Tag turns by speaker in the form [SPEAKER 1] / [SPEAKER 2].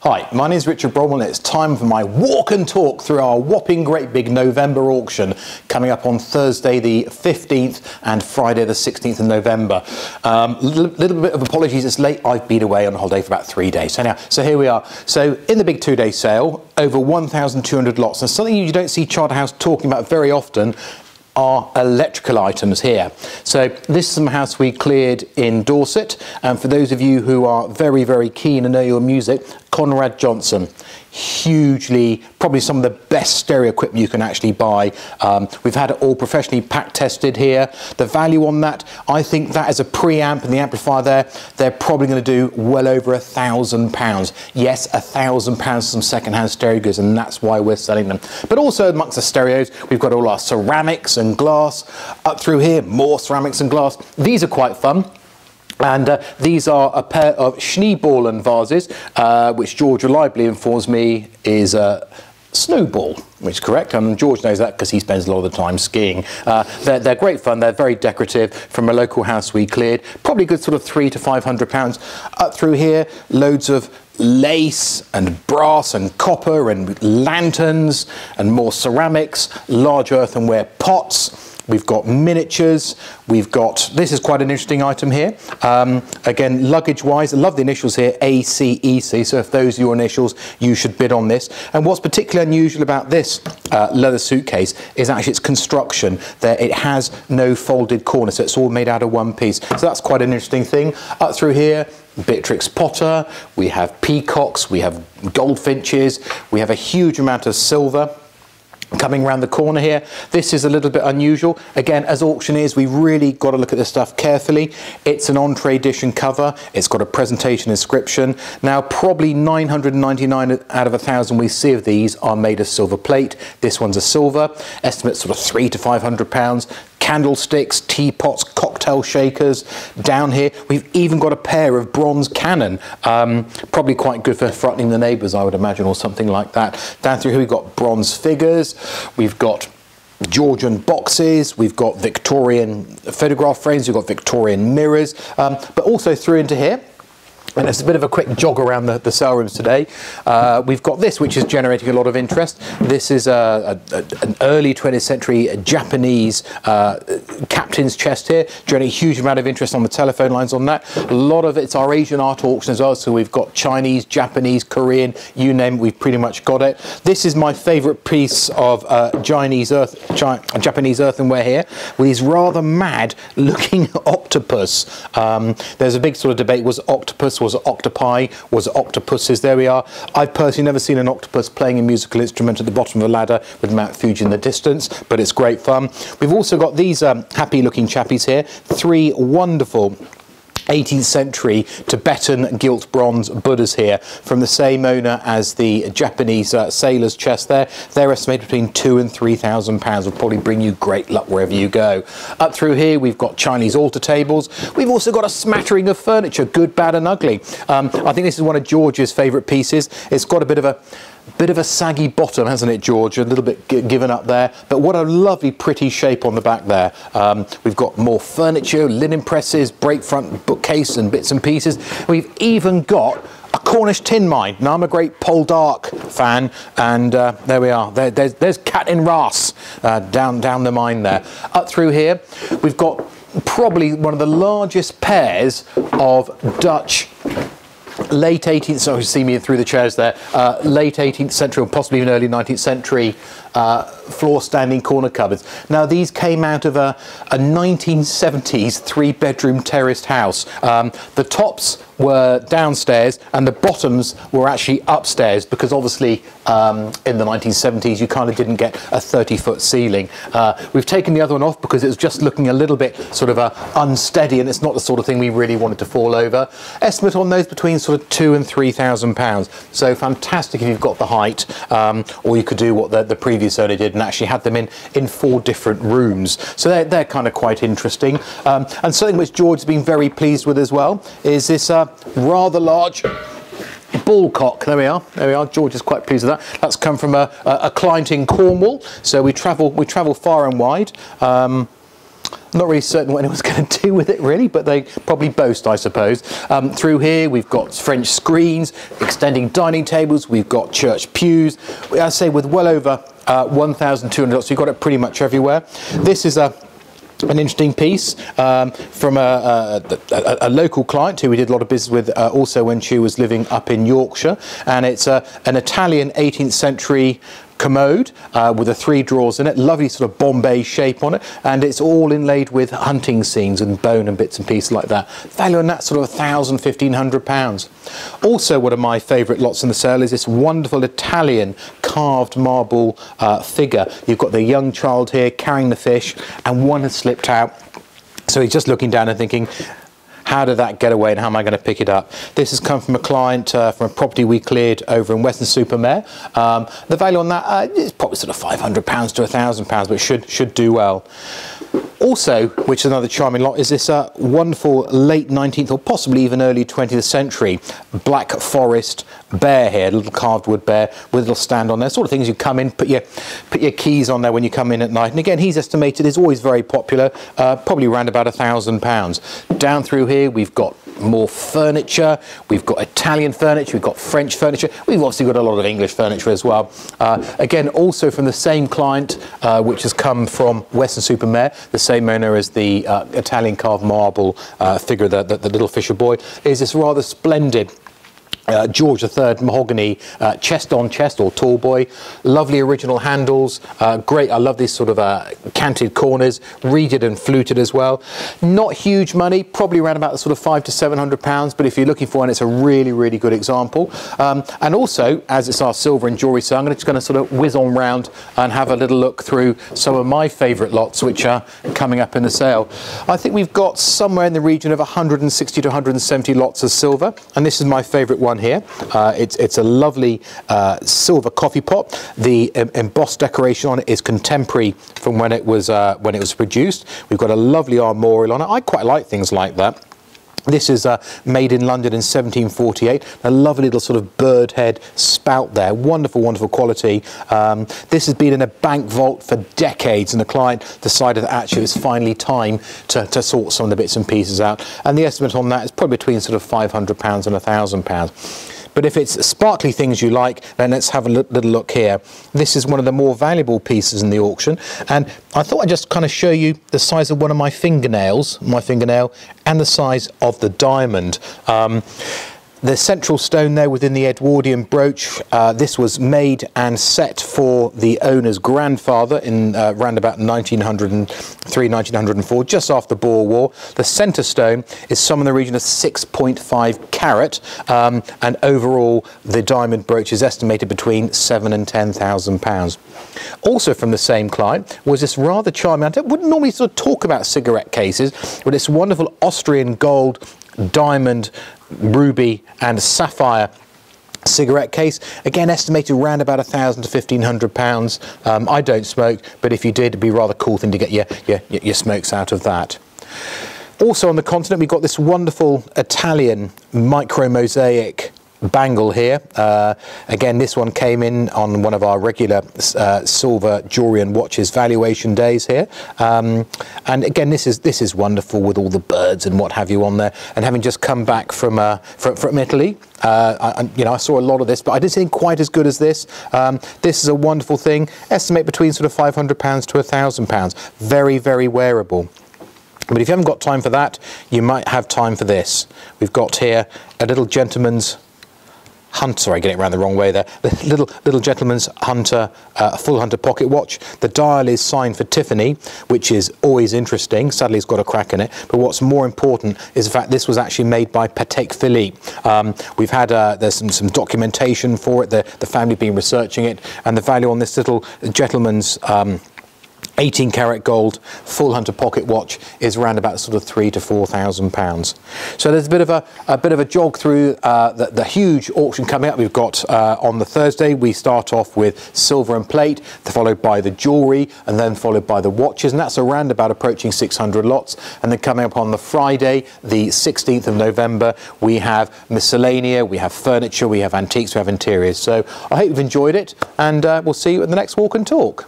[SPEAKER 1] Hi, my name is Richard Bromwell and it's time for my walk and talk through our whopping great big November auction coming up on Thursday the 15th and Friday the 16th of November. Little bit of apologies, it's late. I've been away on holiday for about 3 days. So here we are. So in the big 2-day sale, over 1,200 lots. And something you don't see Charterhouse talking about very often are electrical items here. So this is some house we cleared in Dorset, and for those of you who are very, very keen and know your music, Conrad Johnson. Hugely, probably some of the best stereo equipment you can actually buy. We've had it all professionally pack tested here. The value on that, I think that is a preamp and the amplifier there, they're probably going to do well over £1,000. Yes, £1,000 for some second-hand stereo goods, and that's why we're selling them. But also amongst the stereos, we've got all our ceramics and glass. Up through here, more ceramics and glass. These are quite fun. And these are a pair of Schneeballen vases, which George reliably informs me is a snowball, which is correct, and George knows that because he spends a lot of the time skiing. They're great fun, they're very decorative, from a local house we cleared, probably a good sort of £300 to £500. Up through here, loads of lace and brass and copper and lanterns and more ceramics, large earthenware pots. We've got miniatures, we've got, this is quite an interesting item here. Again, luggage-wise, I love the initials here, ACEC, so if those are your initials, you should bid on this. And what's particularly unusual about this leather suitcase is actually its construction. It has no folded corner, so it's all made out of one piece. So that's quite an interesting thing. Up through here, Beatrix Potter, we have peacocks, we have goldfinches, we have a huge amount of silver. Coming around the corner here, this is a little bit unusual. Again, as auctioneers, we've really got to look at this stuff carefully. It's an entree edition cover. It's got a presentation inscription. Now, probably 999 out of 1,000 we see of these are made of silver plate. This one's a silver. Estimate sort of £300 to £500. Candlesticks, teapots, cocktail shakers. Down here, we've even got a pair of bronze cannon. Probably quite good for frightening the neighbours, I would imagine, or something like that. Down through here, we've got bronze figures. We've got Georgian boxes, we've got Victorian photograph frames, we've got Victorian mirrors, but also through into here. And it's a bit of a quick jog around the sale rooms today. We've got this, which is generating a lot of interest. This is an early 20th century Japanese captain's chest here, generating a huge amount of interest on the telephone lines on that. A lot of it's our Asian art auction as well, so we've got Chinese, Japanese, Korean, you name it, we've pretty much got it. This is my favourite piece of Japanese earthenware here, with these rather mad looking octopus. There's a big sort of debate, was octopus, was it octopi, was it octopuses? There we are. I've personally never seen an octopus playing a musical instrument at the bottom of a ladder with Mount Fuji in the distance, but it's great fun. We've also got these happy looking chappies here, 3 wonderful 18th century Tibetan gilt bronze Buddhas here, from the same owner as the Japanese sailor's chest there. They're estimated between £2,000 and £3,000, will probably bring you great luck wherever you go. Up through here, we've got Chinese altar tables. We've also got a smattering of furniture, good, bad and ugly. I think this is one of George's favourite pieces. It's got a bit of a saggy bottom, hasn't it, George? A little bit given up there, but what a lovely pretty shape on the back there. We've got more furniture, linen presses, break front bookcase and bits and pieces. We've even got a Cornish tin mine. Now, I'm a great Poldark fan, and there we are. There's Cat in Ras down the mine there. Up through here, we've got probably one of the largest pairs of Dutch late 18th, so you see me through the chairs there, late 18th century or possibly even early 19th century floor standing corner cupboards. Now, these came out of a 1970s 3-bedroom terraced house. The tops were downstairs and the bottoms were actually upstairs, because obviously in the 1970s you kind of didn't get a 30-foot ceiling. We've taken the other one off because it was just looking a little bit sort of unsteady, and it's not the sort of thing we really wanted to fall over. Estimate on those between sort of £2,000 and £3,000. So fantastic if you've got the height, or you could do what the previous owner did and actually had them in 4 different rooms. So they're kind of quite interesting. And something which George's been very pleased with as well is this rather large Bullcock. There we are. George is quite pleased with that. That's come from a client in Cornwall, so we travel far and wide. Not really certain what anyone's going to do with it really, but they probably boast, I suppose. Through here we've got French screens, extending dining tables, we've got church pews. I say with well over 1,200 lots, you've got it pretty much everywhere. This is an interesting piece from a local client who we did a lot of business with also when she was living up in Yorkshire, and it's an Italian 18th century commode with the 3 drawers in it, lovely sort of Bombay shape on it, and it's all inlaid with hunting scenes and bone and bits and pieces like that. Value on that sort of £1,000, £1,500. Also, one of my favourite lots in the sale is this wonderful Italian carved marble figure. You've got the young child here carrying the fish, and one has slipped out, so he's just looking down and thinking, how did that get away and how am I going to pick it up? This has come from a client from a property we cleared over in Weston-super-Mare. The value on that is probably sort of £500 to £1,000, but should do well. Also, which is another charming lot, is this wonderful late 19th or possibly even early 20th century Black Forest bear here, a little carved wood bear with a little stand on there. Sort of things you come in, put your keys on there when you come in at night. And again, he's estimated is always very popular, probably around about £1,000. Down through here, we've got more furniture, we've got Italian furniture, we've got French furniture, we've obviously got a lot of English furniture as well. Again, also from the same client, which has come from Weston-super-Mare, the same owner as the Italian carved marble figure, the little fisher boy, is this rather splendid George III mahogany chest on chest or tall boy. Lovely original handles, great. I love these sort of canted corners, reeded and fluted as well. Not huge money, probably around about the sort of £500 to £700, but if you're looking for one, it's a really, really good example. And also, as it's our silver and jewellery, so I'm just going to sort of whiz on round and have a little look through some of my favourite lots which are coming up in the sale. I think we've got somewhere in the region of 160 to 170 lots of silver, and this is my favourite one here. It's a lovely silver coffee pot. The embossed decoration on it is contemporary from when it was produced. We've got a lovely armorial on it. I quite like things like that. This is made in London in 1748. A lovely little sort of bird head spout there. Wonderful, wonderful quality. This has been in a bank vault for decades, and the client decided that actually it's finally time to sort some of the bits and pieces out. And the estimate on that is probably between sort of £500 and £1,000. But if it's sparkly things you like, then let's have a little look here. This is one of the more valuable pieces in the auction, and I thought I'd just kind of show you the size of one of my fingernail, and the size of the diamond. The central stone there within the Edwardian brooch, this was made and set for the owner's grandfather in around about 1903, 1904, just after the Boer War. The centre stone is some in the region of 6.5 carat, and overall the diamond brooch is estimated between £7,000 and £10,000. Also from the same client was this rather charming, I wouldn't normally sort of talk about cigarette cases, but this wonderful Austrian gold, diamond, ruby and sapphire cigarette case, again estimated around about £1,000 to £1,500. I don't smoke, but if you did, it'd be a rather cool thing to get your smokes out of that. Also on the continent, we've got this wonderful Italian micro mosaic bangle here. Again, this one came in on one of our regular silver jewellery and watches valuation days here, and again this is wonderful with all the birds and what have you on there, and having just come back from Italy, I saw a lot of this, but I didn't see anything quite as good as this. This is a wonderful thing, estimate between sort of £500 to £1,000, very, very wearable. But if you haven't got time for that, you might have time for this. We've got here a little gentleman's Hunter, sorry, getting it around the wrong way there. The little gentleman's Hunter, full Hunter pocket watch. The dial is signed for Tiffany, which is always interesting. Sadly, it's got a crack in it. But what's more important is the fact this was actually made by Patek Philippe. We've had there's some documentation for it. The family have been researching it, and the value on this little gentleman's 18 karat gold full Hunter pocket watch is around about sort of £3,000 to £4,000. So there's a bit of a jog through the huge auction coming up. We've got on the Thursday, we start off with silver and plate, followed by the jewellery, and then followed by the watches, and that's around about approaching 600 lots. And then coming up on the Friday, the 16th of November, we have miscellanea, we have furniture, we have antiques, we have interiors. So I hope you've enjoyed it, and we'll see you at the next Walk and Talk.